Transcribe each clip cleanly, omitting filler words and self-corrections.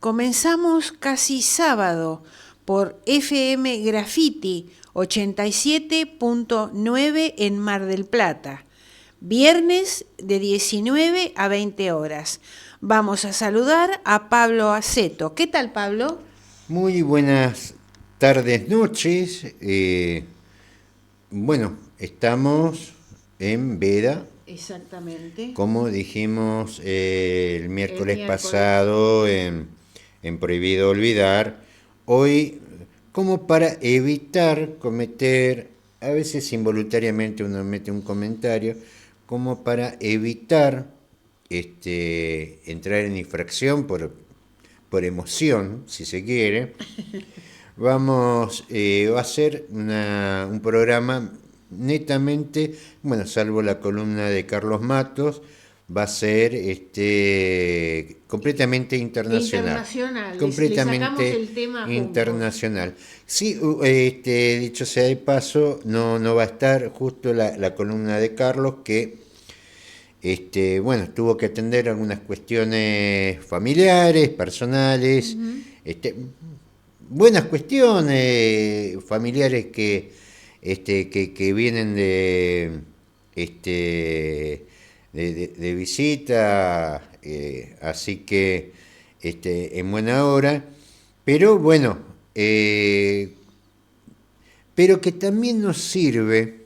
Comenzamos casi sábado por FM Graffiti 87.9 en Mar del Plata. Viernes de 19 a 20 horas. Vamos a saludar a Pablo Aceto. ¿Qué tal, Pablo? Muy buenas tardes, noches. Bueno, estamos en Veda, Exactamente. como dijimos el El miércoles miércoles. pasado en Prohibido Olvidar. Hoy, como para evitar cometer, a veces involuntariamente uno mete un comentario, como para evitar entrar en infracción por emoción, si se quiere. Va a ser un programa netamente, bueno, salvo la columna de Carlos Matos, va a ser completamente internacional. Internacional. Le sacamos Completamente el tema juntos. internacional. Sí, dicho sea de paso, no va a estar justo la columna de Carlos que bueno, tuvo que atender algunas cuestiones familiares, personales, Ujú. este, buenas cuestiones familiares que vienen de visita, así que en buena hora, pero bueno, pero que también nos sirve.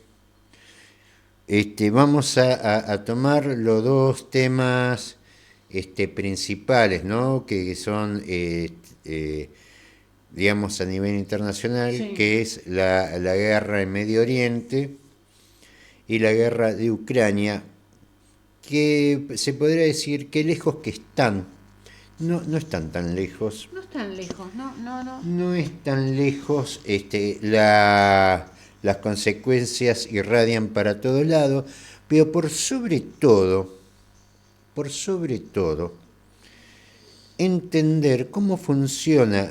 Vamos a tomar los dos temas principales, ¿no? Que son, digamos, a nivel internacional, Sí. que es la guerra en Medio Oriente y la guerra de Ucrania, que se podría decir que lejos que están, no están tan lejos, No están lejos, no, no, no. no es tan lejos, las consecuencias irradian para todo lado, pero por sobre todo, entender cómo funciona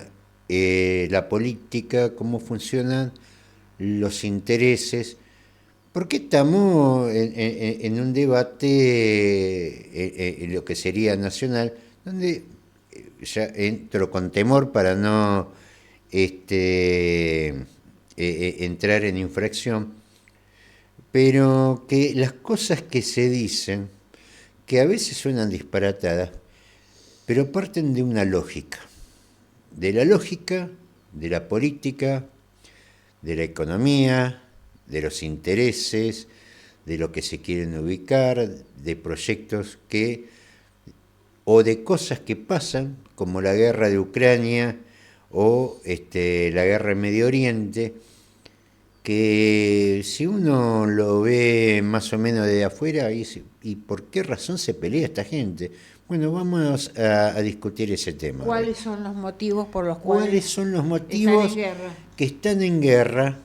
la política, cómo funcionan los intereses, porque estamos en un debate en lo que sería nacional, donde ya entro con temor para no entrar en infracción, pero que las cosas que se dicen, que a veces suenan disparatadas, pero parten de una lógica, de la lógica, de la política, de la economía, de los intereses, de lo que se quieren ubicar, de proyectos o de cosas que pasan, como la guerra de Ucrania o la guerra en Medio Oriente, que si uno lo ve más o menos de afuera, dice, ¿y por qué razón se pelea esta gente? Bueno, vamos a discutir ese tema hoy. ¿Cuáles son los motivos por los ¿Cuáles cuales son los están en motivos guerra? que están en guerra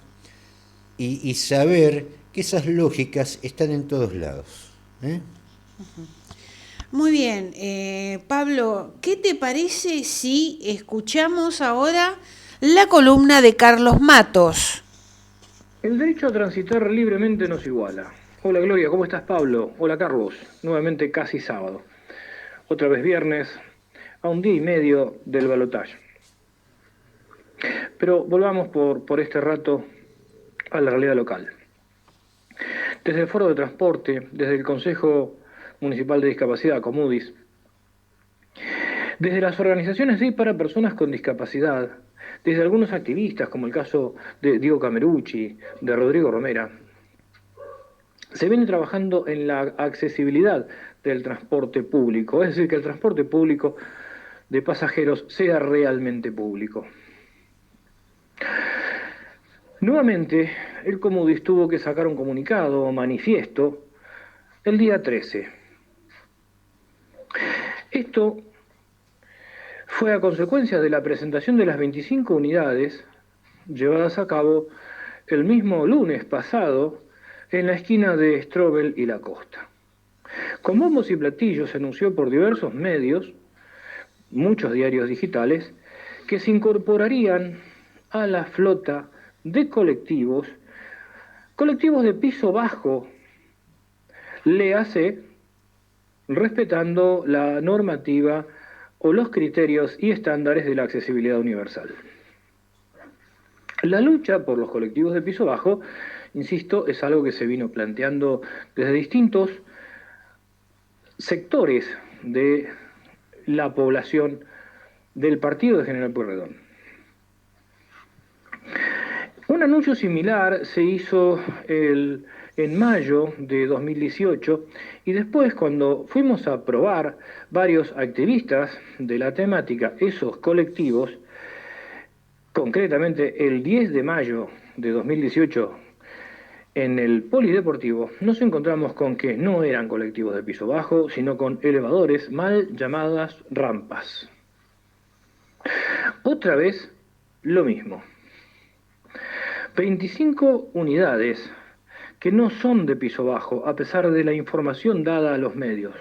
y saber que esas lógicas están en todos lados? ¿Eh? Muy bien, Pablo, ¿qué te parece si escuchamos ahora la columna de Carlos Matos? El derecho a transitar libremente nos iguala. Hola Gloria, ¿cómo estás Pablo? Hola Carlos, nuevamente casi sábado. Otra vez viernes, a un día y medio del balotaje. Pero volvamos por este rato a la realidad local. Desde el Foro de Transporte, desde el Consejo Municipal de Discapacidad, Comudis, desde las organizaciones de y para personas con discapacidad, desde algunos activistas, como el caso de Diego Camerucci, de Rodrigo Romera, se viene trabajando en la accesibilidad del transporte público, es decir, que el transporte público de pasajeros sea realmente público. Nuevamente, el Comudis tuvo que sacar un comunicado o manifiesto el día 13. Esto fue a consecuencia de la presentación de las 25 unidades llevadas a cabo el mismo lunes pasado en la esquina de Strobel y La Costa. Con bombos y platillos se anunció por diversos medios, muchos diarios digitales, que se incorporarían a la flota de colectivos de piso bajo, léase, respetando la normativa o los criterios y estándares de la accesibilidad universal. La lucha por los colectivos de piso bajo, insisto, es algo que se vino planteando desde distintos sectores de la población del partido de General Pueyrredón. Un anuncio similar se hizo en mayo de 2018 y después, cuando fuimos a probar varios activistas de la temática esos colectivos, concretamente el 10 de mayo de 2018 en el polideportivo, nos encontramos con que no eran colectivos de piso bajo, sino con elevadores mal llamadas rampas. Otra vez lo mismo. 25 unidades que no son de piso bajo, a pesar de la información dada a los medios.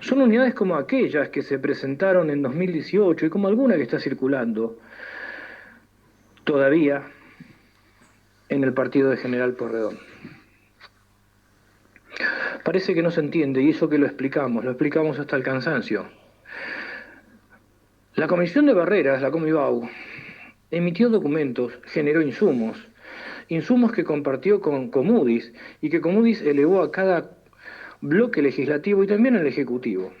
Son unidades como aquellas que se presentaron en 2018 y como alguna que está circulando todavía en el partido de General Pueyrredón. Parece que no se entiende, y eso que lo explicamos hasta el cansancio. La Comisión de Barreras, la Comibau, emitió documentos, generó insumos que compartió con Comudis y que Comudis elevó a cada bloque legislativo y también al Ejecutivo.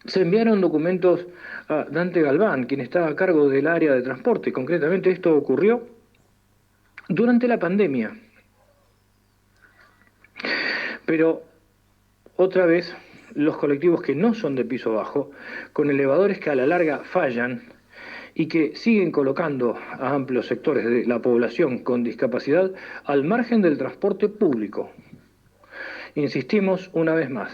Se enviaron documentos a Dante Galván, quien estaba a cargo del área de transporte. Concretamente esto ocurrió durante la pandemia. Pero otra vez los colectivos que no son de piso bajo, con elevadores que a la larga fallan y que siguen colocando a amplios sectores de la población con discapacidad al margen del transporte público. Insistimos una vez más,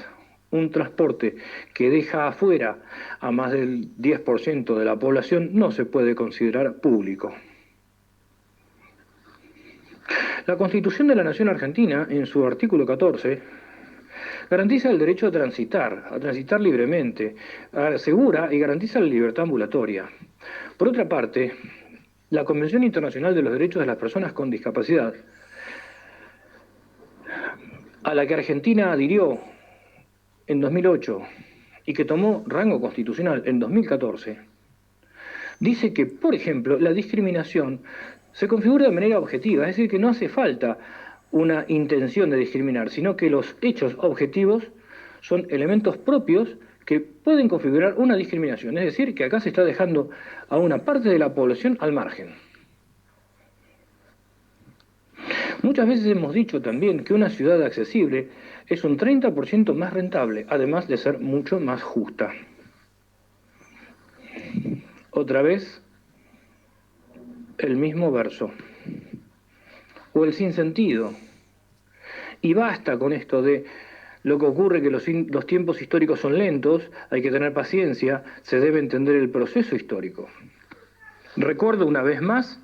un transporte que deja afuera a más del 10% de la población no se puede considerar público. La Constitución de la Nación Argentina, en su artículo 14, garantiza el derecho a transitar libremente, asegura y garantiza la libertad ambulatoria. Por otra parte, la Convención Internacional de los Derechos de las Personas con Discapacidad, a la que Argentina adhirió en 2008 y que tomó rango constitucional en 2014, dice que, por ejemplo, la discriminación se configura de manera objetiva, es decir, que no hace falta una intención de discriminar, sino que los hechos objetivos son elementos propios que pueden configurar una discriminación, es decir, que acá se está dejando a una parte de la población al margen. Muchas veces hemos dicho también que una ciudad accesible es un 30% más rentable, además de ser mucho más justa. Otra vez, el mismo verso, o el sinsentido. Y basta con esto de lo que ocurre, que los tiempos históricos son lentos, hay que tener paciencia, se debe entender el proceso histórico. Recuerdo una vez más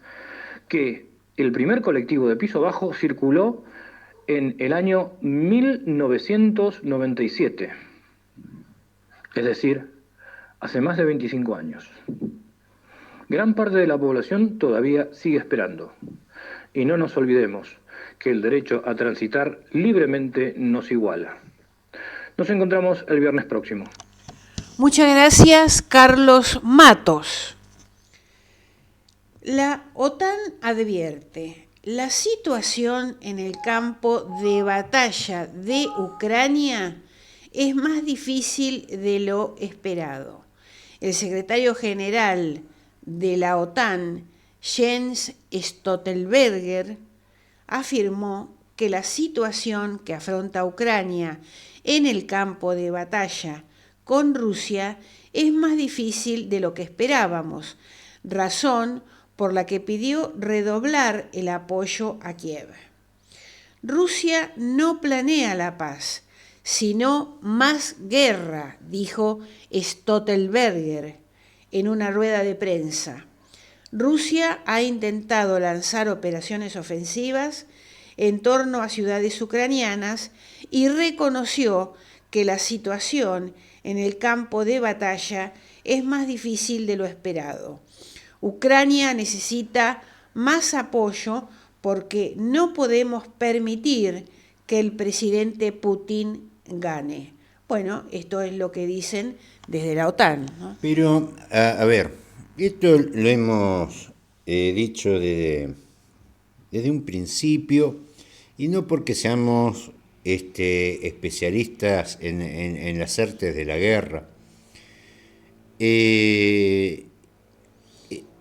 que el primer colectivo de piso bajo circuló en el año 1997, es decir, hace más de 25 años. Gran parte de la población todavía sigue esperando. Y no nos olvidemos que el derecho a transitar libremente nos iguala. Nos encontramos el viernes próximo. Muchas gracias, Carlos Matos. La OTAN advierte: la situación en el campo de batalla de Ucrania es más difícil de lo esperado. El secretario general de la OTAN, Jens Stoltenberg, afirmó que la situación que afronta Ucrania en el campo de batalla con Rusia es más difícil de lo que esperábamos, razón por la que pidió redoblar el apoyo a Kiev. Rusia no planea la paz, sino más guerra, dijo Stoltenberg en una rueda de prensa. Rusia ha intentado lanzar operaciones ofensivas en torno a ciudades ucranianas y reconoció que la situación en el campo de batalla es más difícil de lo esperado. Ucrania necesita más apoyo porque no podemos permitir que el presidente Putin gane. Bueno, esto es lo que dicen desde la OTAN, ¿no? Pero, a ver, esto lo hemos dicho desde un principio, y no porque seamos especialistas en las artes de la guerra.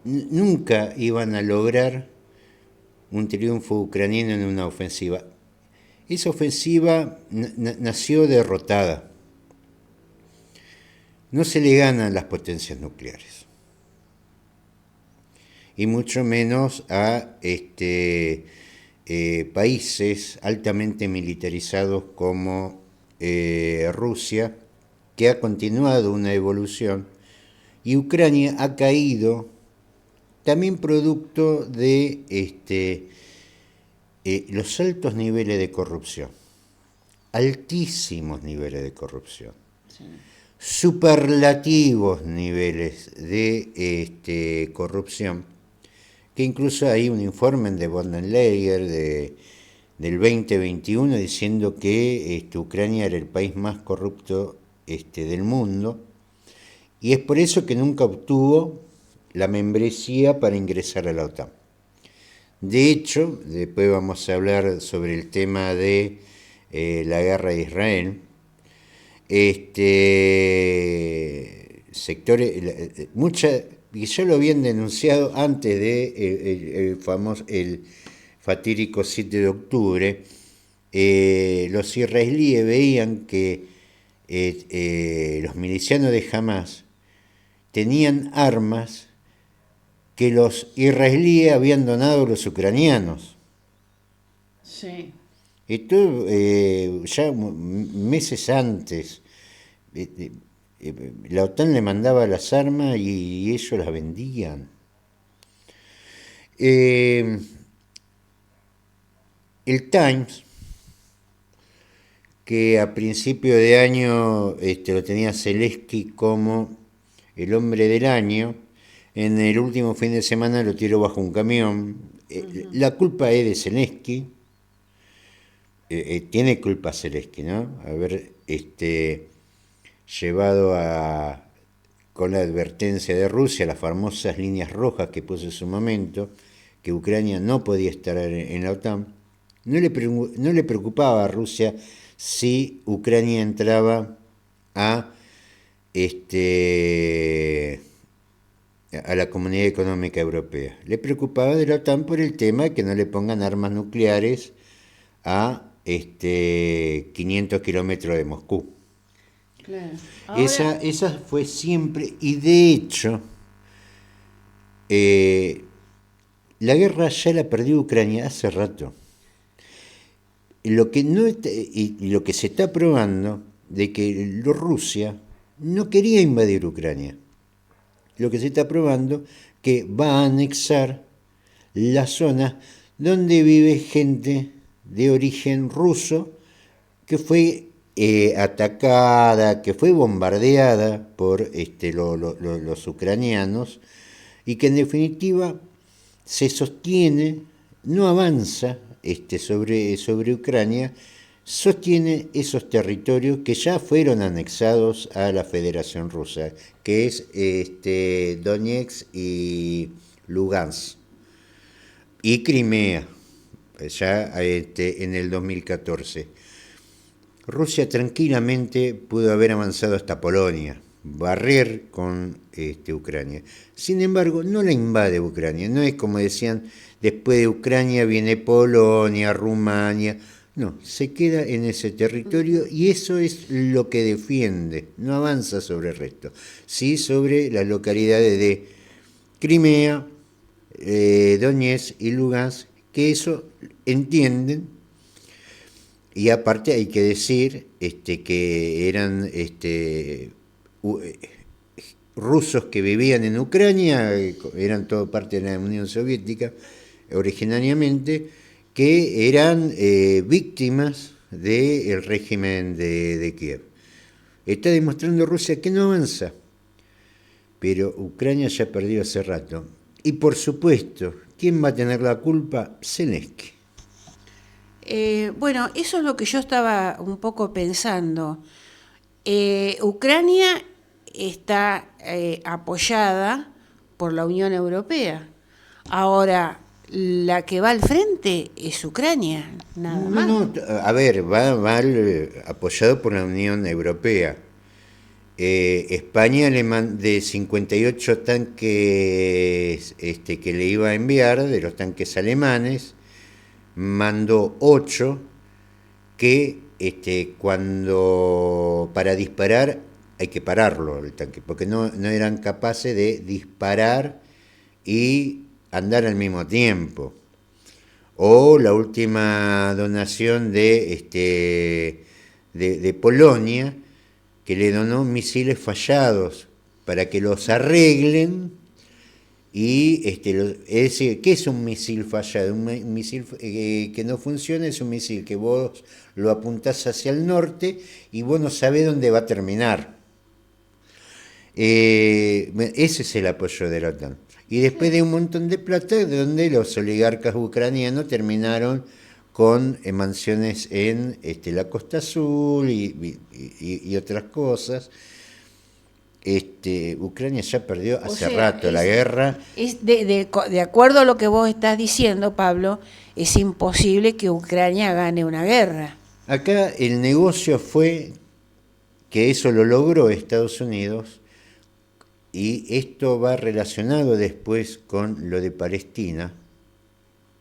Nunca iban a lograr un triunfo ucraniano en una ofensiva. Esa ofensiva nació derrotada. No se le ganan las potencias nucleares, y mucho menos a países altamente militarizados como Rusia, que ha continuado una evolución, y Ucrania ha caído también producto de los altos niveles de corrupción, altísimos niveles de corrupción. Sí. Superlativos niveles de corrupción, que incluso hay un informe de von der Leyen del 2021 diciendo que Ucrania era el país más corrupto del mundo, y es por eso que nunca obtuvo la membresía para ingresar a la OTAN. De hecho, después vamos a hablar sobre el tema de la guerra de Israel. Sectores, y ya lo habían denunciado antes de el fatídico 7 de octubre, los israelíes veían que los milicianos de Hamás tenían armas que los israelíes habían donado a los ucranianos. Sí. Esto ya meses antes, la OTAN le mandaba las armas y ellos las vendían. El Times, que a principio de año lo tenía Zelensky como el hombre del año, en el último fin de semana lo tiró bajo un camión. La culpa es de Zelensky. Tiene culpa Zelensky, ¿no? Haber llevado con la advertencia de Rusia, las famosas líneas rojas que puso en su momento, que Ucrania no podía estar en la OTAN. No le preocupaba a Rusia si Ucrania entraba a la Comunidad Económica Europea. Le preocupaba de la OTAN por el tema de que no le pongan armas nucleares a 500 kilómetros de Moscú. Claro. Ahora, esa fue siempre, y de hecho, la guerra ya la perdió Ucrania hace rato. Lo que se está probando de que Rusia no quería invadir Ucrania. Lo que se está probando que va a anexar la zona donde vive gente de origen ruso que fue atacada, que fue bombardeada por los ucranianos, y que en definitiva se sostiene, no avanza sobre Ucrania, sostiene esos territorios que ya fueron anexados a la Federación Rusa, que es Donetsk y Lugansk, y Crimea, ya en el 2014. Rusia tranquilamente pudo haber avanzado hasta Polonia, barrer con Ucrania. Sin embargo, no la invade Ucrania, no es como decían, después de Ucrania viene Polonia, Rumania. No, se queda en ese territorio, y eso es lo que defiende, no avanza sobre el resto, sí sobre las localidades de Crimea, Donetsk y Lugansk, que eso entienden. Y aparte hay que decir que eran rusos que vivían en Ucrania, eran todo parte de la Unión Soviética originariamente, que eran víctimas del régimen de Kiev. Está demostrando Rusia que no avanza, pero Ucrania ya perdió hace rato. Y por supuesto, ¿quién va a tener la culpa? Zelensky. Bueno, eso es lo que yo estaba un poco pensando. Ucrania está apoyada por la Unión Europea. Ahora, la que va al frente es Ucrania, nada más. No, a ver, va apoyado por la Unión Europea. España de 58 tanques que le iba a enviar, de los tanques alemanes, mandó 8 que cuando para disparar hay que pararlo el tanque, porque no eran capaces de disparar y andar al mismo tiempo. O la última donación de Polonia, que le donó misiles fallados para que los arreglen. Y es decir, ¿qué es un misil fallado? Un misil que no funciona es un misil que vos lo apuntás hacia el norte y vos no sabés dónde va a terminar. Ese es el apoyo de la OTAN. Y después de un montón de plata, donde los oligarcas ucranianos terminaron con mansiones en la Costa Azul y otras cosas. Ucrania ya perdió hace rato la guerra. De acuerdo a lo que vos estás diciendo, Pablo, es imposible que Ucrania gane una guerra. Acá el negocio fue que eso lo logró Estados Unidos, y esto va relacionado después con lo de Palestina.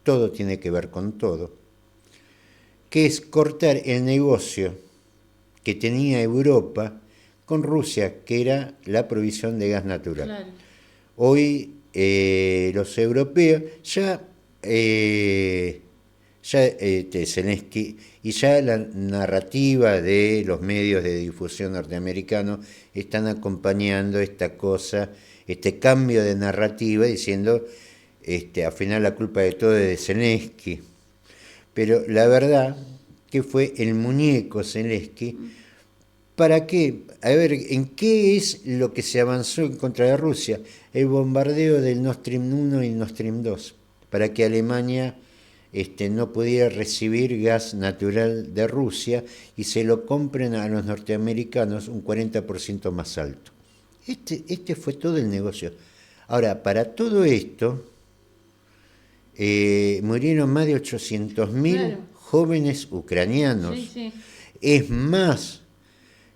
Todo tiene que ver con todo, que es cortar el negocio que tenía Europa con Rusia, que era la provisión de gas natural. Claro. Hoy los europeos Zelensky, y ya la narrativa de los medios de difusión norteamericanos están acompañando esta cosa, este cambio de narrativa, diciendo al final la culpa de todo es de Zelensky. Pero la verdad que fue el muñeco Zelensky. ¿Para qué? A ver, ¿en qué es lo que se avanzó en contra de Rusia? El bombardeo del Nord Stream 1 y Nord Stream 2, para que Alemania no pudiera recibir gas natural de Rusia y se lo compren a los norteamericanos un 40% más alto. Este fue todo el negocio. Ahora, para todo esto, murieron más de 800.000 jóvenes ucranianos. Sí, sí. Es más,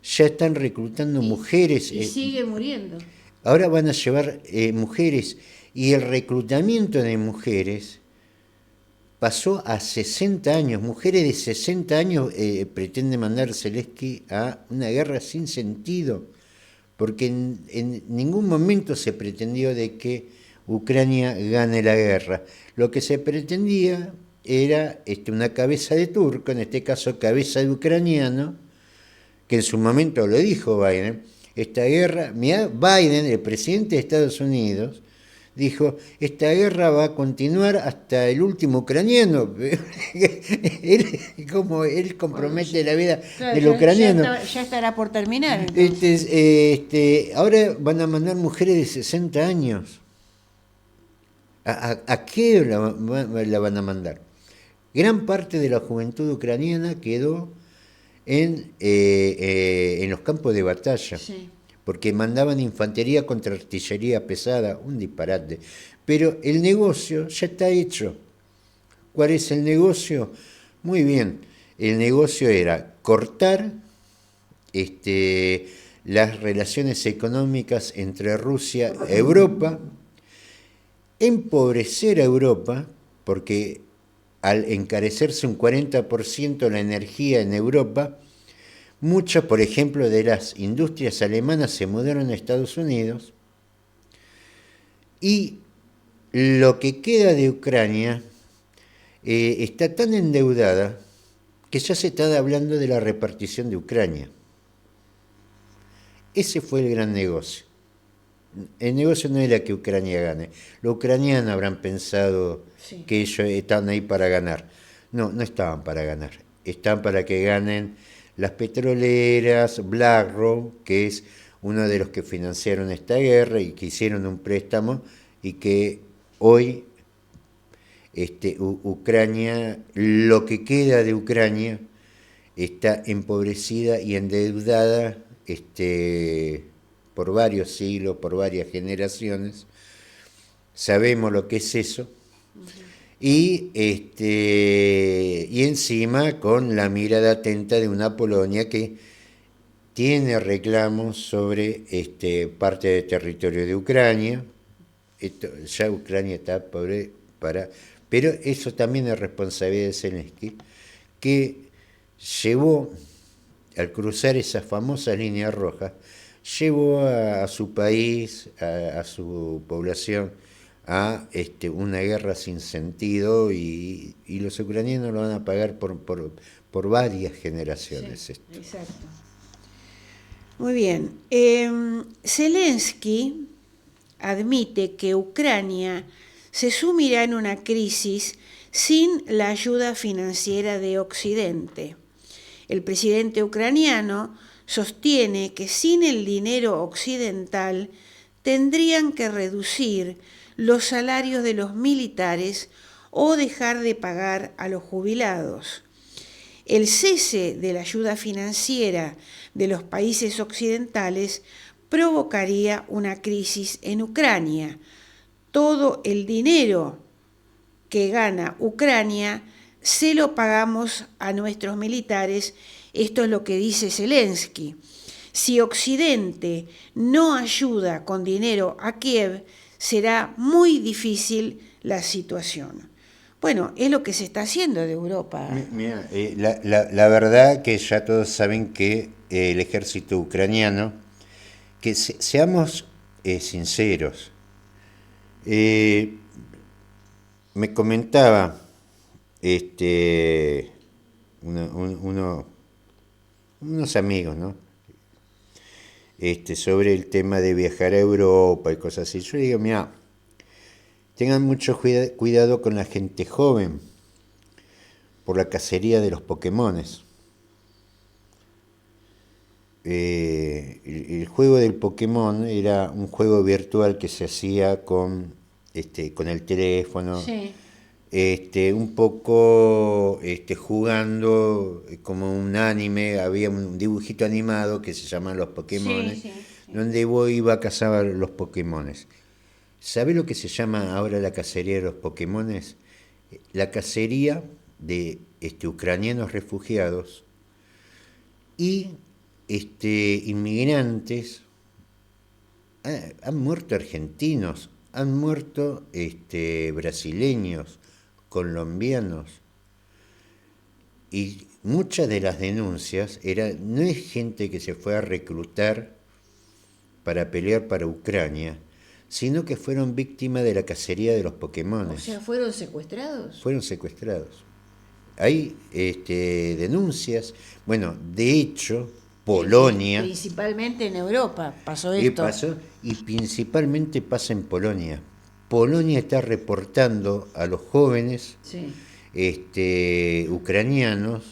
ya están reclutando mujeres. Y sigue muriendo. Ahora van a llevar mujeres, y el reclutamiento de mujeres pasó a 60 años. Mujeres de 60 años pretende mandar Zelensky a una guerra sin sentido, porque en ningún momento se pretendió de que Ucrania gane la guerra. Lo que se pretendía era una cabeza de turco, en este caso cabeza de ucraniano, que en su momento lo dijo Biden. Esta guerra, Biden, el presidente de Estados Unidos, dijo, esta guerra va a continuar hasta el último ucraniano. él compromete la vida del ucraniano. Ya estará por terminar. Ahora van a mandar mujeres de 60 años. ¿A qué la van a mandar? Gran parte de la juventud ucraniana quedó en los campos de batalla. Sí. Porque mandaban infantería contra artillería pesada, un disparate. Pero el negocio ya está hecho. ¿Cuál es el negocio? Muy bien, el negocio era cortar las relaciones económicas entre Rusia y Europa, empobrecer a Europa, porque al encarecerse un 40% la energía en Europa, muchas, por ejemplo, de las industrias alemanas se mudaron a Estados Unidos, y lo que queda de Ucrania está tan endeudada que ya se está hablando de la repartición de Ucrania. Ese fue el gran negocio. El negocio no era que Ucrania gane. Los ucranianos habrán pensado que ellos están ahí para ganar. No, no estaban para ganar. Están para que ganen las petroleras, BlackRock, que es uno de los que financiaron esta guerra y que hicieron un préstamo, y que hoy Ucrania, lo que queda de Ucrania, está empobrecida y endeudada por varios siglos, por varias generaciones. Sabemos lo que es eso. Y encima con la mirada atenta de una Polonia que tiene reclamos sobre parte del territorio de Ucrania. Ya Ucrania está pero eso también es responsabilidad de Zelensky, que llevó, al cruzar esas famosas líneas rojas, llevó a su país, a su población, a una guerra sin sentido, y los ucranianos lo van a pagar por varias generaciones. Sí, exacto. Muy bien. Zelensky admite que Ucrania se sumirá en una crisis sin la ayuda financiera de Occidente. El presidente ucraniano sostiene que sin el dinero occidental tendrían que reducir los salarios de los militares o dejar de pagar a los jubilados. El cese de la ayuda financiera de los países occidentales provocaría una crisis en Ucrania. Todo el dinero que gana Ucrania se lo pagamos a nuestros militares. Esto es lo que dice Zelensky. Si Occidente no ayuda con dinero a Kiev, será muy difícil la situación. Bueno, es lo que se está haciendo de Europa. Mira, la verdad que ya todos saben que el ejército ucraniano, que seamos sinceros, me comentaba unos amigos, ¿no? Sobre el tema de viajar a Europa y cosas así. Yo digo, mira, tengan mucho cuidado con la gente joven por la cacería de los Pokémones. El juego del Pokémon era un juego virtual que se hacía con el teléfono, Sí. Un poco jugando como un anime. Había un dibujito animado que se llamaban Los Pokémones, Sí. donde vos ibas a cazar los Pokémones. ¿Sabés lo que se llama ahora la cacería de los Pokémones? La cacería de ucranianos refugiados y inmigrantes. Han muerto argentinos, han muerto brasileños, colombianos, y muchas de las denuncias no es gente que se fue a reclutar para pelear para Ucrania, sino que fueron víctimas de la cacería de los Pokémones. O sea, ¿fueron secuestrados? Fueron secuestrados. Hay denuncias. Bueno, de hecho, Polonia... Principalmente en Europa pasó esto. Y principalmente pasa en Polonia. Polonia está reportando a los jóvenes ucranianos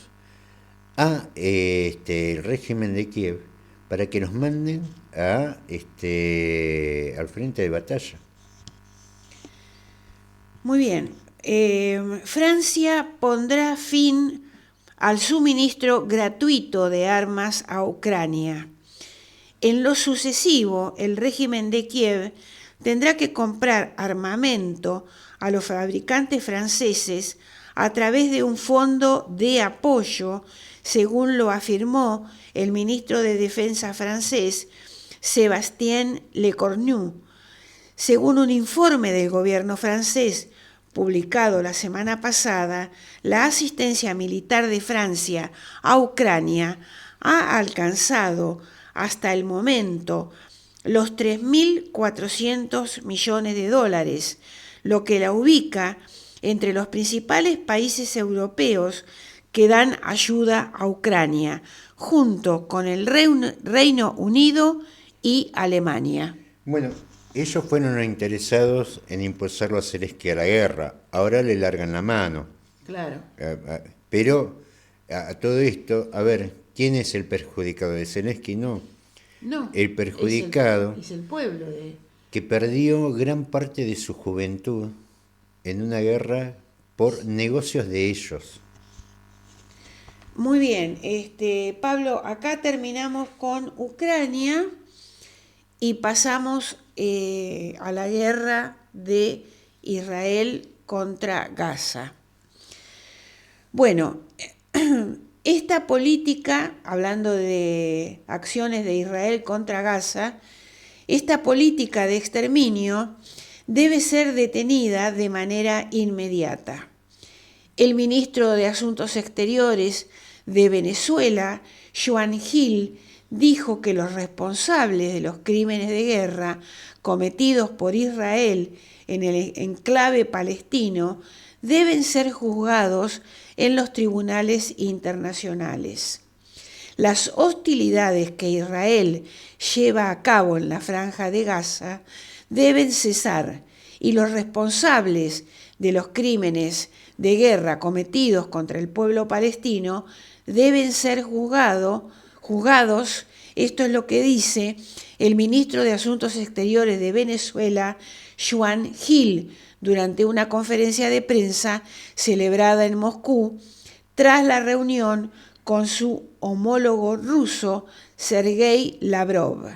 el régimen de Kiev para que los manden al frente de batalla. Muy bien. Francia pondrá fin al suministro gratuito de armas a Ucrania. En lo sucesivo, el régimen de Kiev tendrá que comprar armamento a los fabricantes franceses a través de un fondo de apoyo, según lo afirmó el ministro de Defensa francés, Sébastien Lecornu. Según un informe del gobierno francés publicado la semana pasada, la asistencia militar de Francia a Ucrania ha alcanzado hasta el momento los 3.400 millones de dólares, lo que la ubica entre los principales países europeos que dan ayuda a Ucrania, junto con el Reino Unido y Alemania. Bueno, ellos fueron los interesados en impulsarlo a Zelensky a la guerra. Ahora le largan la mano. Claro. Pero a todo esto, a ver, ¿quién es el perjudicado de Zelensky? No. El perjudicado es el pueblo que perdió gran parte de su juventud en una guerra por negocios de ellos. Muy bien, Pablo, acá terminamos con Ucrania y pasamos a la guerra de Israel contra Gaza. Bueno, esta política, hablando de acciones de Israel contra Gaza, esta política de exterminio debe ser detenida de manera inmediata. El ministro de Asuntos Exteriores de Venezuela, Juan Gil, dijo que los responsables de los crímenes de guerra cometidos por Israel en el enclave palestino deben ser juzgados en los tribunales internacionales. Las hostilidades que Israel lleva a cabo en la Franja de Gaza deben cesar y los responsables de los crímenes de guerra cometidos contra el pueblo palestino deben ser juzgados. Esto es lo que dice el ministro de Asuntos Exteriores de Venezuela, Juan Gil, durante una conferencia de prensa celebrada en Moscú tras la reunión con su homólogo ruso, Sergei Lavrov.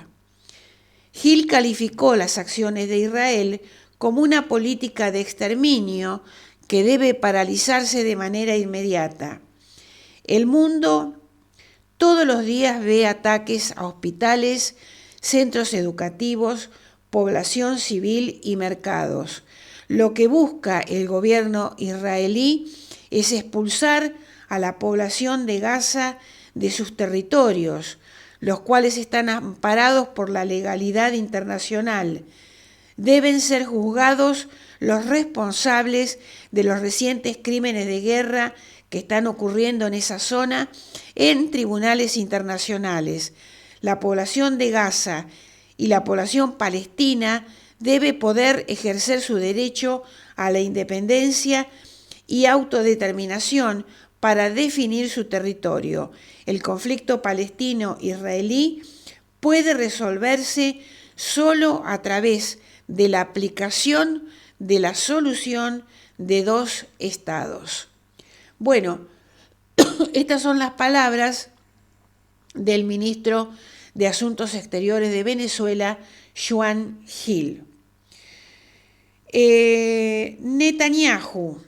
Gil calificó las acciones de Israel como una política de exterminio que debe paralizarse de manera inmediata. El mundo todos los días ve ataques a hospitales, centros educativos, población civil y mercados. Lo que busca el gobierno israelí es expulsar a la población de Gaza de sus territorios, los cuales están amparados por la legalidad internacional. Deben ser juzgados los responsables de los recientes crímenes de guerra que están ocurriendo en esa zona en tribunales internacionales. La población de Gaza y la población palestina debe poder ejercer su derecho a la independencia y autodeterminación para definir su territorio. El conflicto palestino-israelí puede resolverse solo a través de la aplicación de la solución de dos estados. Bueno, estas son las palabras del ministro de Asuntos Exteriores de Venezuela, Juan Gil. Netanyahu,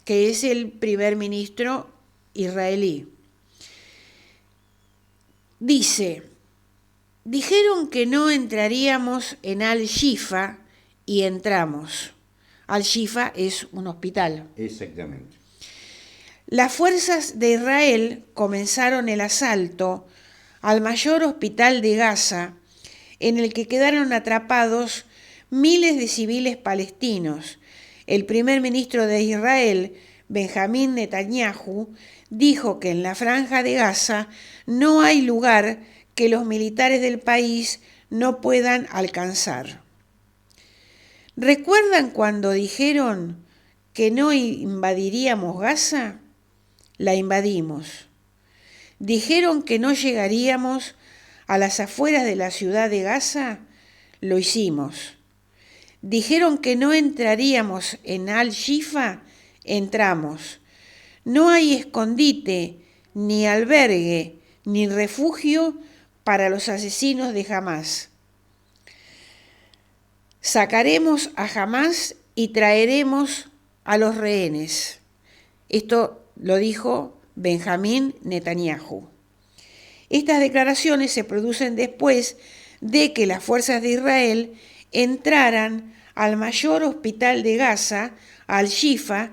que es el primer ministro israelí, dice: dijeron que no entraríamos en Al-Shifa y entramos. Al-Shifa es un hospital. Exactamente. Las fuerzas de Israel comenzaron el asalto al mayor hospital de Gaza, en el que quedaron atrapados miles de civiles palestinos. El primer ministro de Israel, Benjamín Netanyahu, dijo que en la Franja de Gaza no hay lugar que los militares del país no puedan alcanzar. ¿Recuerdan cuando dijeron que no invadiríamos Gaza? La invadimos. ¿Dijeron que no llegaríamos a las afueras de la ciudad de Gaza? Lo hicimos. ¿Dijeron que no entraríamos en Al-Shifa? Entramos. No hay escondite, ni albergue, ni refugio para los asesinos de Hamás. Sacaremos a Hamás y traeremos a los rehenes. Esto lo dijo Benjamín Netanyahu. Estas declaraciones se producen después de que las fuerzas de Israel entraran al mayor hospital de Gaza, Al-Shifa.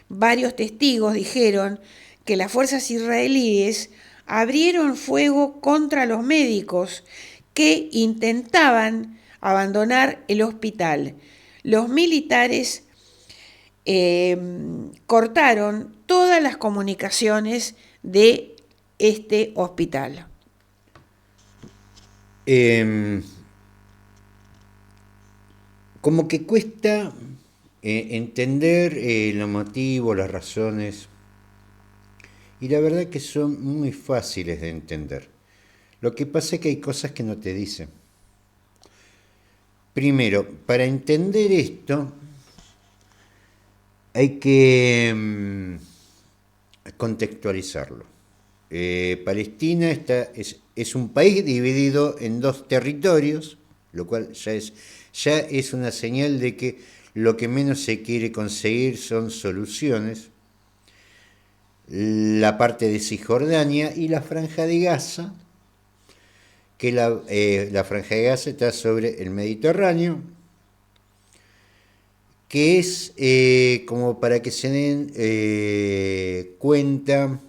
Varios testigos dijeron que las fuerzas israelíes abrieron fuego contra los médicos que intentaban abandonar el hospital. Los militares cortaron todas las comunicaciones de este hospital. Como que cuesta entender los motivos, las razones, y la verdad que son muy fáciles de entender. Lo que pasa es que hay cosas que no te dicen. Primero, para entender esto, hay que contextualizarlo. Palestina es un país dividido en dos territorios, lo cual ya es una señal de que lo que menos se quiere conseguir son soluciones. La parte de Cisjordania y la Franja de Gaza, que la Franja de Gaza está sobre el Mediterráneo, que es como para que se den cuenta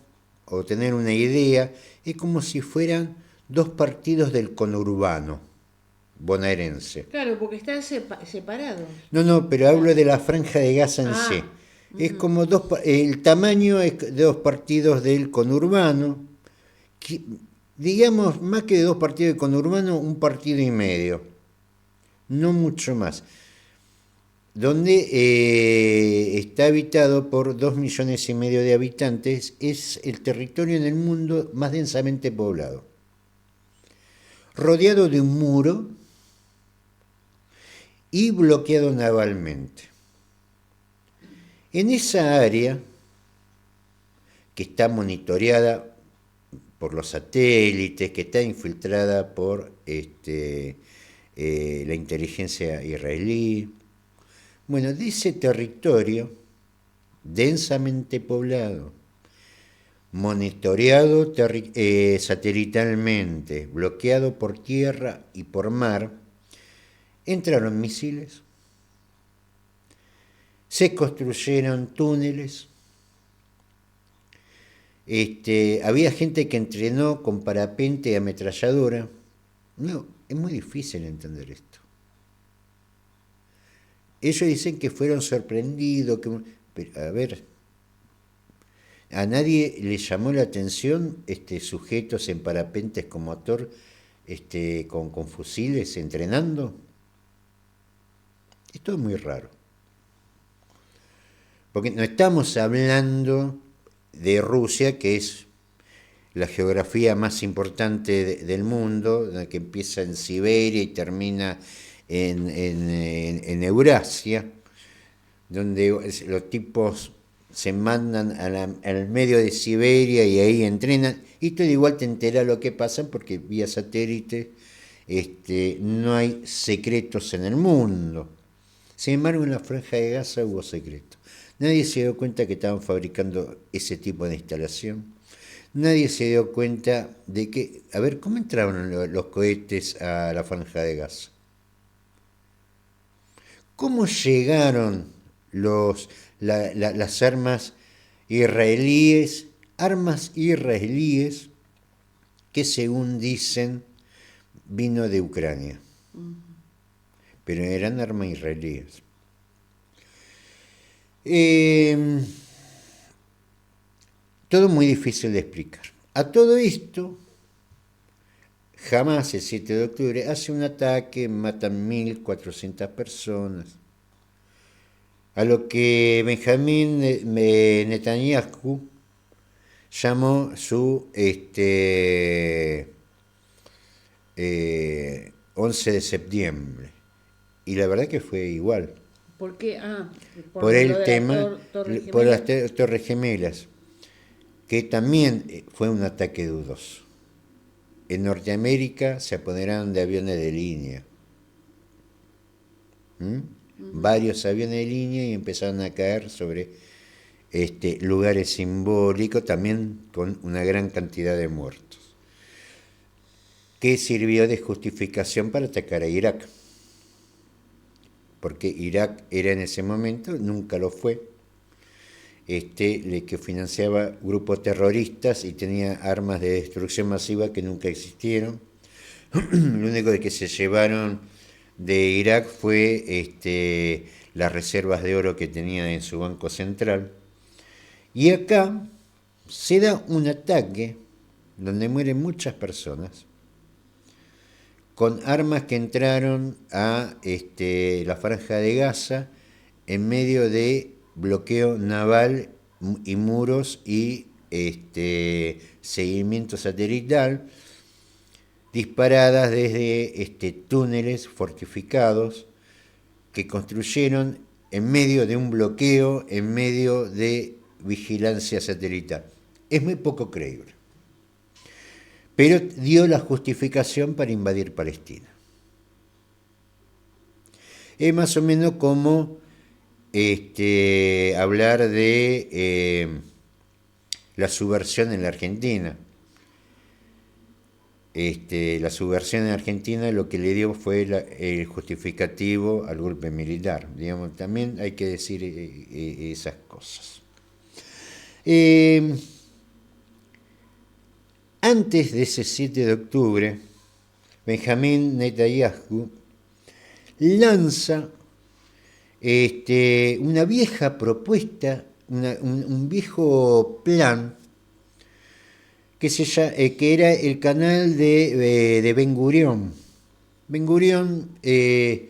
o tener una idea, es como si fueran dos partidos del conurbano bonaerense. Claro, porque están separados. No, pero hablo de la Franja de Gaza en sí. Es como el tamaño es de dos partidos del conurbano, digamos, más que de dos partidos del conurbano, un partido y medio, no mucho más, donde está habitado por 2,5 millones de habitantes. Es el territorio en el mundo más densamente poblado, rodeado de un muro y bloqueado navalmente. En esa área, que está monitoreada por los satélites, que está infiltrada por la inteligencia israelí, bueno, de ese territorio densamente poblado, monitoreado satelitalmente, bloqueado por tierra y por mar, entraron misiles, se construyeron túneles, había gente que entrenó con parapente y ametralladora. No, es muy difícil entender esto. Ellos dicen que fueron sorprendidos, pero, a ver, a nadie le llamó la atención sujetos en parapentes con motor, con fusiles entrenando. Esto es muy raro. Porque no estamos hablando de Rusia, que es la geografía más importante del mundo, que empieza en Siberia y termina en Eurasia, donde los tipos se mandan al medio de Siberia y ahí entrenan, y tú igual te enteras lo que pasa porque vía satélite no hay secretos en el mundo. Sin embargo, en la Franja de Gaza hubo secretos. Nadie se dio cuenta que estaban fabricando ese tipo de instalación. Nadie se dio cuenta de que, a ver, ¿cómo entraron los cohetes a la Franja de Gaza? ¿Cómo llegaron las armas israelíes que según dicen vino de Ucrania? Pero eran armas israelíes. Todo muy difícil de explicar. A todo esto, Hamás el 7 de octubre hace un ataque, matan 1.400 personas, a lo que Benjamín Netanyahu llamó su 11 de septiembre. Y la verdad que fue igual. ¿Por qué? Por el tema, por las Torres Gemelas, que también fue un ataque dudoso. En Norteamérica se apoderaron de aviones de línea. Varios aviones de línea y empezaron a caer sobre lugares simbólicos, también con una gran cantidad de muertos, que sirvió de justificación para atacar a Irak. Porque Irak era en ese momento, nunca lo fue, que financiaba grupos terroristas y tenía armas de destrucción masiva que nunca existieron. Lo único que se llevaron de Irak fue las reservas de oro que tenía en su banco central. Y acá se da un ataque donde mueren muchas personas, con armas que entraron a la Franja de Gaza en medio de bloqueo naval y muros y seguimiento satelital, disparadas desde túneles fortificados que construyeron en medio de un bloqueo, en medio de vigilancia satelital. Es muy poco creíble. pero dio la justificación para invadir Palestina. Es más o menos como hablar de la subversión en la Argentina. La subversión en Argentina lo que le dio fue el justificativo al golpe militar. Digamos, también hay que decir esas cosas. Antes de ese 7 de octubre, Benjamín Netanyahu lanza una vieja propuesta, un viejo plan que era el canal de Ben Gurión. Ben Gurión se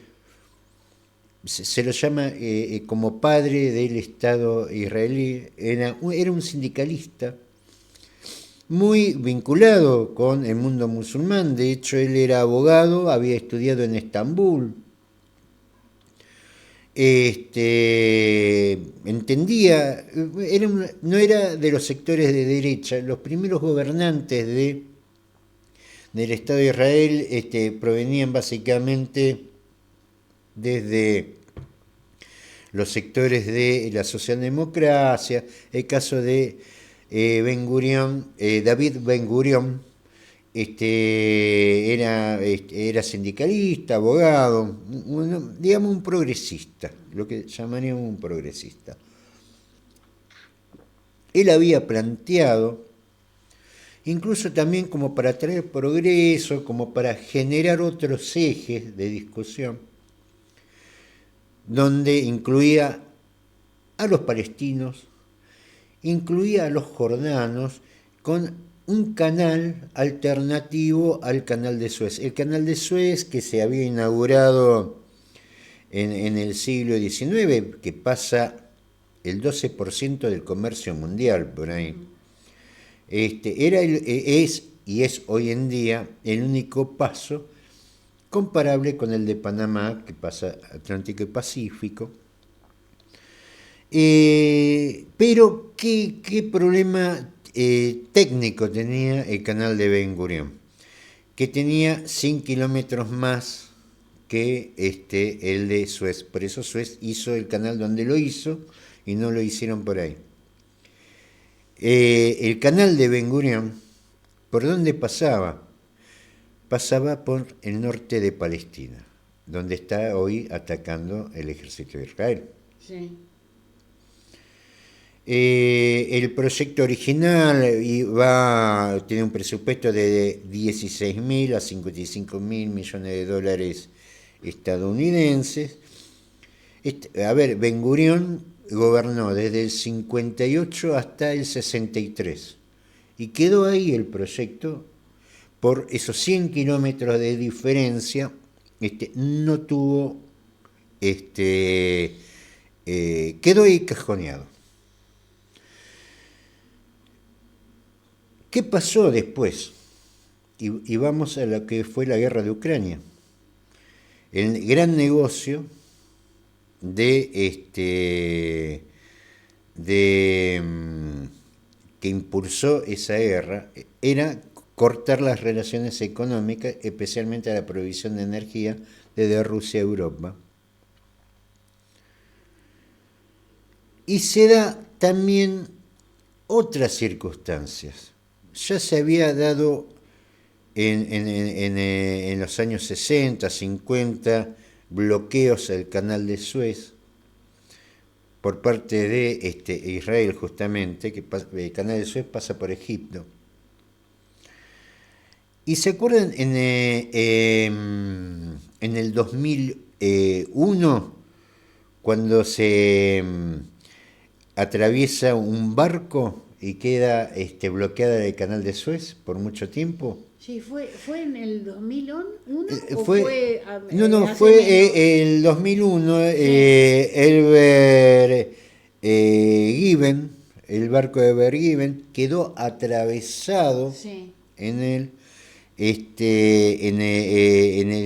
lo llama como padre del Estado israelí, era un sindicalista muy vinculado con el mundo musulmán. De hecho, él era abogado, había estudiado en Estambul. Entendía, no era de los sectores de derecha. Los primeros gobernantes del Estado de Israel provenían básicamente desde los sectores de la socialdemocracia. El caso de Ben Gurión, David Ben Gurión, era sindicalista, abogado, digamos un progresista, lo que llamaríamos un progresista. Él había planteado, incluso también como para traer progreso, como para generar otros ejes de discusión, donde incluía a los palestinos, incluía a los jordanos, con un canal alternativo al canal de Suez. El canal de Suez, que se había inaugurado en el siglo XIX, que pasa el 12% del comercio mundial por ahí, es hoy en día el único paso comparable con el de Panamá, que pasa Atlántico y Pacífico. Pero, ¿qué problema técnico tenía el canal de Ben Gurión? Que tenía 100 kilómetros más que el de Suez. Por eso Suez hizo el canal donde lo hizo y no lo hicieron por ahí. El canal de Ben Gurión, ¿por dónde pasaba? Pasaba por el norte de Palestina, donde está hoy atacando el ejército de Israel. Sí. El proyecto original tiene un presupuesto de 16.000 a 55.000 millones de dólares estadounidenses. Ben Gurión gobernó desde el 58 hasta el 63 y quedó ahí el proyecto por esos 100 kilómetros de diferencia. No tuvo, quedó ahí cajoneado. ¿Qué pasó después? Y vamos a lo que fue la guerra de Ucrania. El gran negocio que impulsó esa guerra era cortar las relaciones económicas, especialmente a la provisión de energía desde Rusia a Europa. Y se da también otras circunstancias. Ya se había dado en los años 60, 50, bloqueos al canal de Suez por parte de Israel, justamente, que el canal de Suez pasa por Egipto. ¿Y se acuerdan en el 2001, cuando se atraviesa un barco y queda bloqueada el canal de Suez por mucho tiempo? Sí, ¿fue en el 2001 o fue hace el 2001. Sí. Ever Given, el barco de Ever Given, quedó atravesado Sí. en el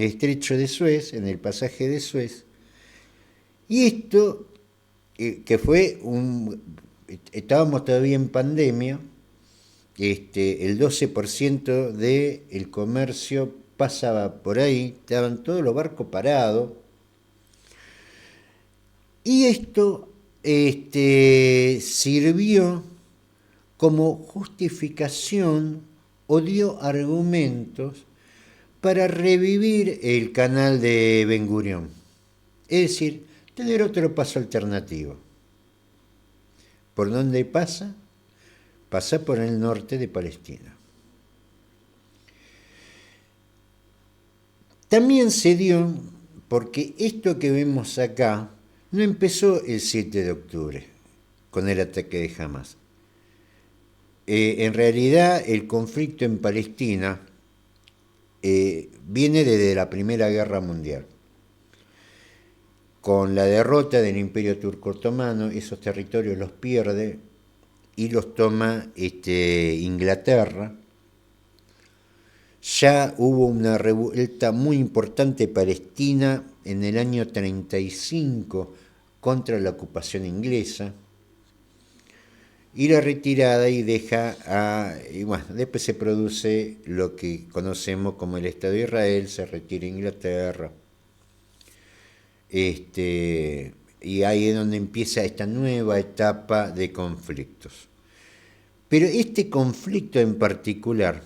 estrecho de Suez, en el pasaje de Suez. Y esto, que fue estábamos todavía en pandemia, el 12% del comercio pasaba por ahí, estaban todos los barcos parados. Y esto sirvió como justificación o dio argumentos para revivir el canal de Ben Gurión. Es decir, tener otro paso alternativo. ¿Por dónde pasa? Pasa por el norte de Palestina. También se dio porque esto que vemos acá no empezó el 7 de octubre con el ataque de Hamas. En realidad el conflicto en Palestina viene desde la Primera Guerra Mundial. Con la derrota del Imperio Turco Otomano, esos territorios los pierde y los toma Inglaterra. Ya hubo una revuelta muy importante palestina en el año 35 contra la ocupación inglesa. Y la retirada y después se produce lo que conocemos como el Estado de Israel, se retira Inglaterra. Y ahí es donde empieza esta nueva etapa de conflictos. Pero este conflicto en particular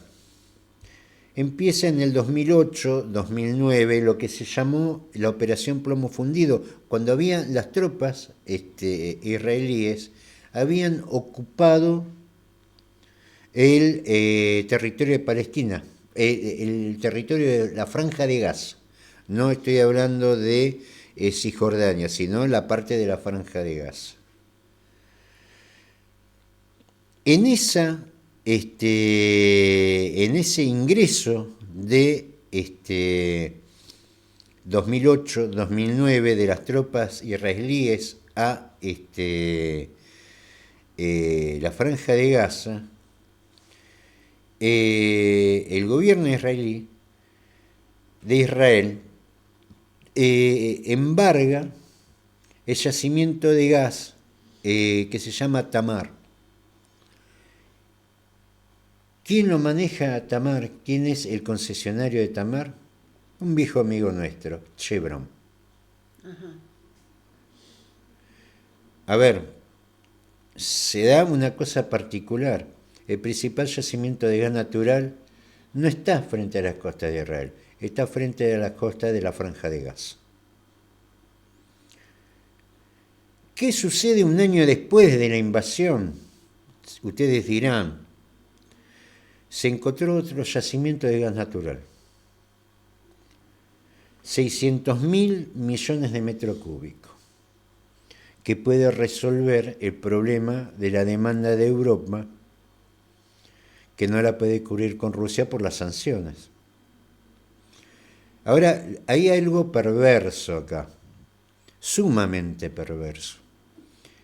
empieza en el 2008-2009, lo que se llamó la Operación Plomo Fundido, cuando las tropas israelíes habían ocupado el territorio de Palestina, el territorio de la Franja de Gaza. No estoy hablando de Cisjordania, sino la parte de la Franja de Gaza. En ese ingreso de 2008-2009 de las tropas israelíes a la Franja de Gaza, el gobierno israelí de Israel embarga el yacimiento de gas que se llama Tamar. ¿Quién lo maneja a Tamar? ¿Quién es el concesionario de Tamar? Un viejo amigo nuestro, Chevron. Ajá. A ver, se da una cosa particular. El principal yacimiento de gas natural no está frente a las costas de Israel, está frente a las costas de la Franja de Gaza. ¿Qué sucede un año después de la invasión? Ustedes dirán, se encontró otro yacimiento de gas natural. 600.000 millones de metros cúbicos, que puede resolver el problema de la demanda de Europa, que no la puede cubrir con Rusia por las sanciones. Ahora, hay algo perverso acá, sumamente perverso.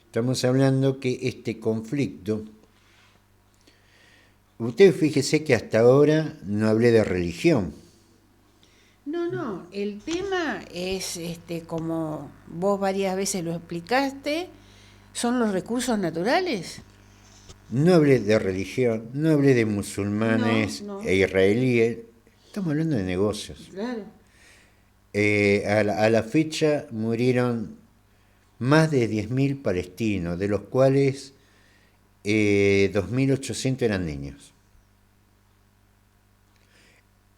Estamos hablando que este conflicto, usted fíjese que hasta ahora no hablé de religión. No, el tema es, como vos varias veces lo explicaste, son los recursos naturales. No hablé de religión, no hablé de musulmanes e israelíes, estamos hablando de negocios. Claro. A la fecha murieron más de 10.000 palestinos, de los cuales 2.800 eran niños.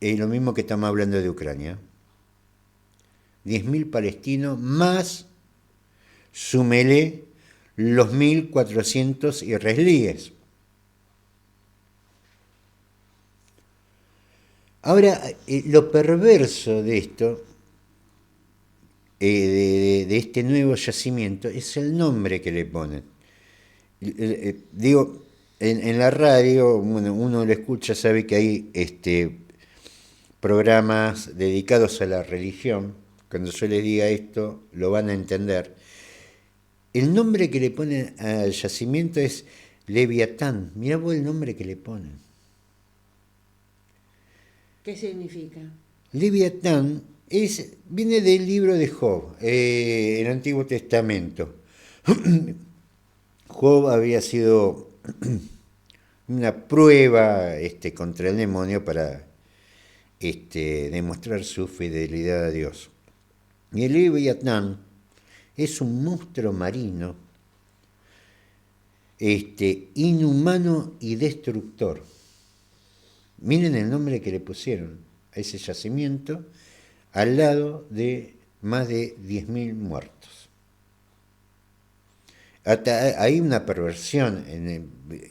Lo mismo que estamos hablando de Ucrania. 10.000 palestinos más, súmele los 1.400 israelíes. Ahora, lo perverso de esto, de este nuevo yacimiento, es el nombre que le ponen. Digo, en la radio, uno lo escucha, sabe que hay programas dedicados a la religión. Cuando yo les diga esto, lo van a entender. El nombre que le ponen al yacimiento es Leviatán. Mirá vos el nombre que le ponen. ¿Qué significa? Leviatán viene del libro de Job, el Antiguo Testamento. Job había sido una prueba contra el demonio para demostrar su fidelidad a Dios. Y el Leviatán es un monstruo marino, inhumano y destructor. Miren el nombre que le pusieron a ese yacimiento, al lado de más de 10.000 muertos. Hasta hay una perversión.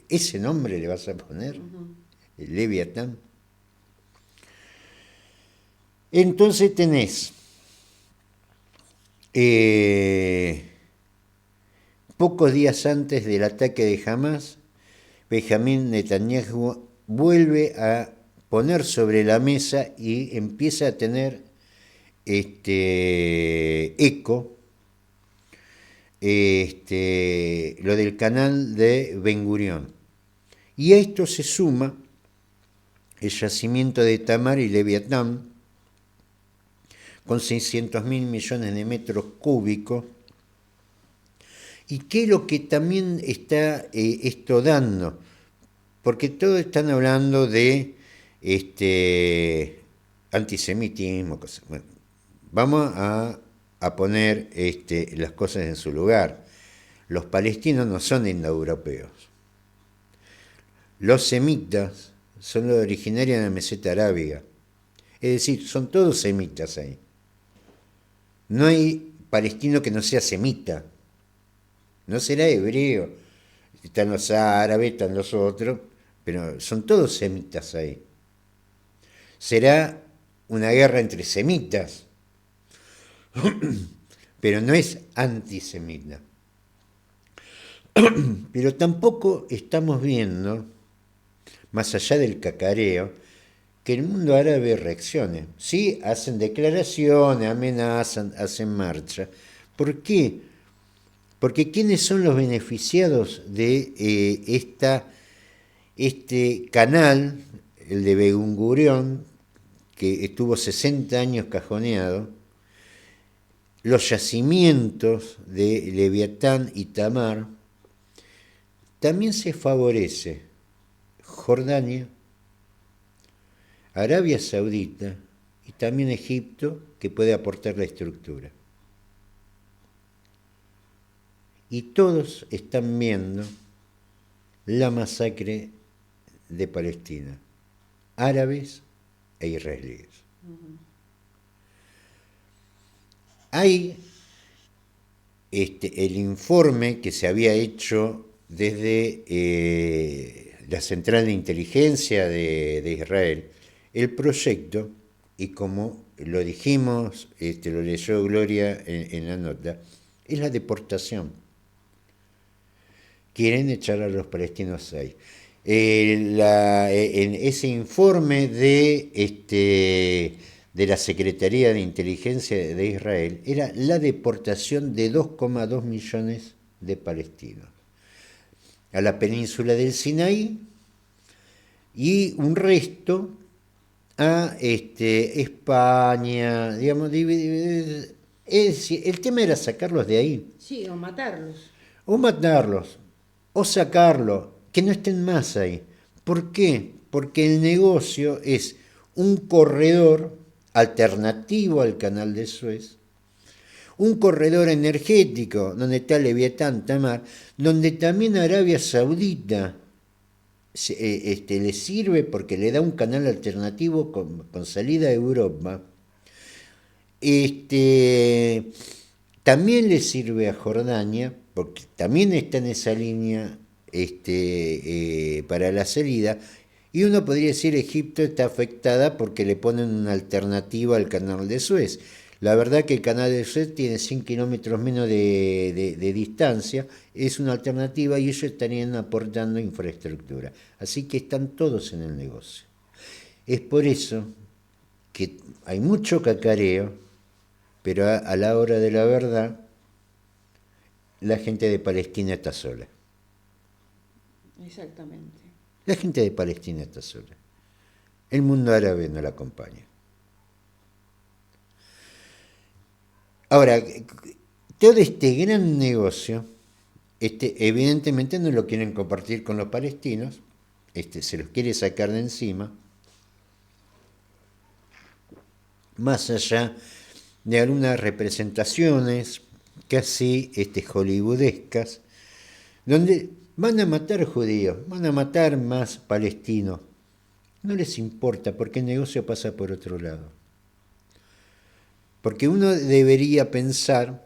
¿Ese nombre le vas a poner? El Leviatán. Entonces tenés pocos días antes del ataque de Hamás, Benjamín Netanyahu vuelve a poner sobre la mesa y empieza a tener eco lo del canal de Ben Gurión. Y a esto se suma el yacimiento de Tamar y Leviatán, con 600.000 millones de metros cúbicos. ¿Y qué es lo que también está esto dando? Porque todos están hablando de antisemitismo. Cosas. Bueno, vamos a poner las cosas en su lugar. Los palestinos no son indoeuropeos. Los semitas son los originarios de la meseta arábiga. Es decir, son todos semitas ahí. No hay palestino que no sea semita. No será hebreo. Están los árabes, están los otros, pero son todos semitas ahí. Será una guerra entre semitas, pero no es antisemita. Pero tampoco estamos viendo, más allá del cacareo, que el mundo árabe reaccione. Sí, hacen declaraciones, amenazan, hacen marcha. ¿Por qué? Porque ¿quiénes son los beneficiados de este canal, el de Ben Gurión, que estuvo 60 años cajoneado? Los yacimientos de Leviatán y Tamar. También se favorece Jordania, Arabia Saudita y también Egipto, que puede aportar la estructura. Y todos están viendo la masacre de Palestina, árabes e israelíes. Hay el informe que se había hecho desde la Central de Inteligencia de Israel, el proyecto, y como lo dijimos, lo leyó Gloria en la nota, es la deportación. Quieren echar a los palestinos ahí. En ese informe de la Secretaría de Inteligencia de Israel era la deportación de 2,2 millones de palestinos a la península del Sinaí y un resto a España, digamos. Es decir, el tema era sacarlos de ahí. Sí, o matarlos. O matarlos, o sacarlos, que no estén más ahí. ¿Por qué? Porque el negocio es un corredor alternativo al canal de Suez, un corredor energético donde está Leviatán, Tamar, donde también Arabia Saudita le sirve porque le da un canal alternativo con salida a Europa. También le sirve a Jordania, porque también está en esa línea para la salida. Y uno podría decir Egipto está afectada porque le ponen una alternativa al canal de Suez. La verdad que el canal de Suez tiene 100 kilómetros menos de distancia, es una alternativa y ellos estarían aportando infraestructura. Así que están todos en el negocio. Es por eso que hay mucho cacareo, pero a la hora de la verdad, la gente de Palestina está sola. Exactamente. La gente de Palestina está sola. El mundo árabe no la acompaña. Ahora, todo este gran negocio, evidentemente no lo quieren compartir con los palestinos, se los quiere sacar de encima, más allá de algunas representaciones casi hollywoodescas, donde van a matar judíos, van a matar más palestinos. No les importa porque el negocio pasa por otro lado. Porque uno debería pensar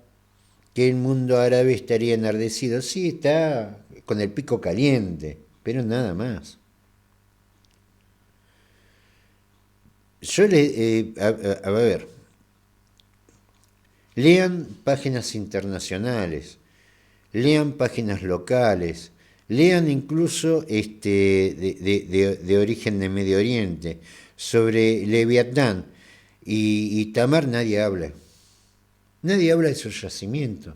que el mundo árabe estaría enardecido. Sí, está con el pico caliente, pero nada más. Yo a ver, lean páginas internacionales, lean páginas locales, lean incluso de origen de Medio Oriente, sobre Leviatán y Tamar nadie habla. Nadie habla de esos yacimientos.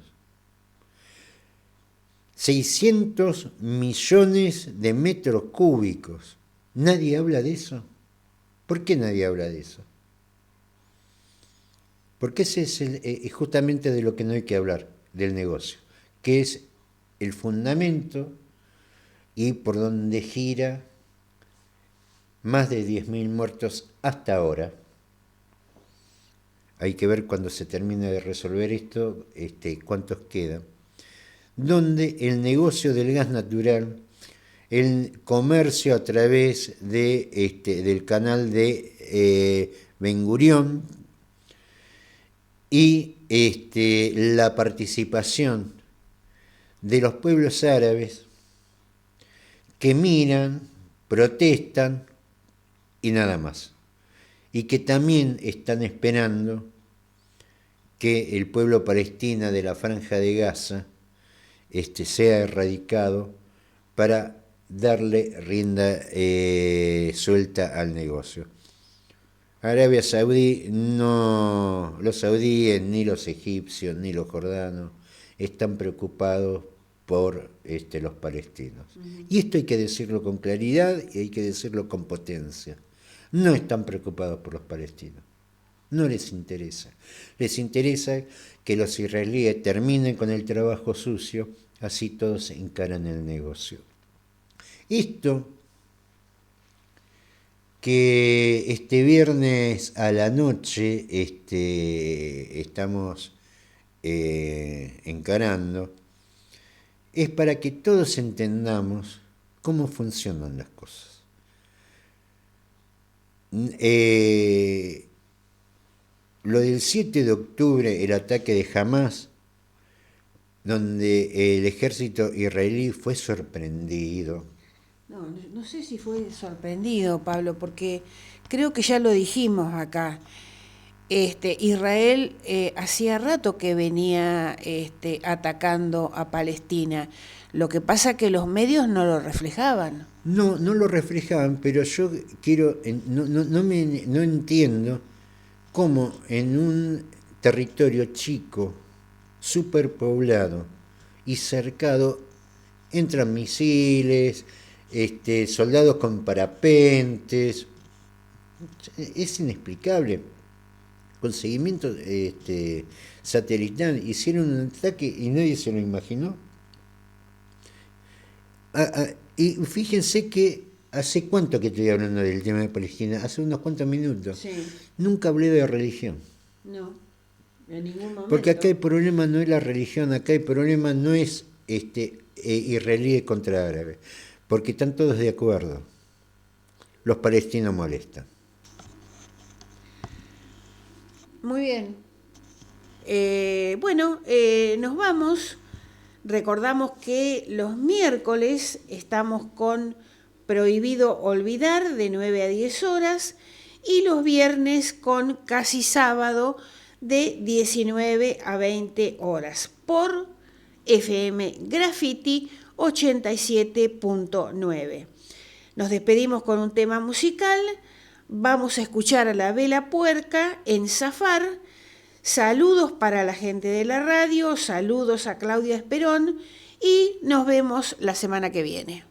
600 millones de metros cúbicos. ¿Nadie habla de eso? ¿Por qué nadie habla de eso? Porque ese es justamente de lo que no hay que hablar, del negocio, que es el fundamento y por donde gira más de 10.000 muertos hasta ahora. Hay que ver cuando se termine de resolver esto, cuántos quedan. Donde el negocio del gas natural, el comercio a través del canal de Ben Gurión y la participación de los pueblos árabes que miran, protestan y nada más. Y que también están esperando que el pueblo palestino de la Franja de Gaza sea erradicado para darle rienda suelta al negocio. Arabia Saudí, no, los saudíes, ni los egipcios, ni los jordanos están preocupados por los palestinos. Y esto hay que decirlo con claridad y hay que decirlo con potencia. No están preocupados por los palestinos. No les interesa. Les interesa que los israelíes terminen con el trabajo sucio, así todos encaran el negocio. Esto que este viernes a la noche estamos encarando, es para que todos entendamos cómo funcionan las cosas. Lo del 7 de octubre, el ataque de Hamás, donde el ejército israelí fue sorprendido. No sé si fue sorprendido, Pablo, porque creo que ya lo dijimos acá. Israel hacía rato que venía atacando a Palestina. Lo que pasa que los medios no lo reflejaban. No lo reflejaban, pero yo quiero, no entiendo cómo en un territorio chico, superpoblado y cercado, entran misiles, soldados con parapentes. Es inexplicable. Con seguimiento satelital hicieron un ataque y nadie se lo imaginó. Y fíjense que hace cuánto que estoy hablando del tema de Palestina, hace unos cuantos minutos. Sí. Nunca hablé de religión. No, en ningún momento. Porque acá el problema no es la religión, acá el problema no es israelí contra árabe, porque están todos de acuerdo. Los palestinos molestan. Muy bien. Nos vamos. Recordamos que los miércoles estamos con Prohibido Olvidar de 9 a 10 horas y los viernes con Casi Sábado de 19 a 20 horas por FM Graffiti 87.9. Nos despedimos con un tema musical. Vamos a escuchar a La Vela Puerca en Zafar. Saludos para la gente de la radio, saludos a Claudia Esperón y nos vemos la semana que viene.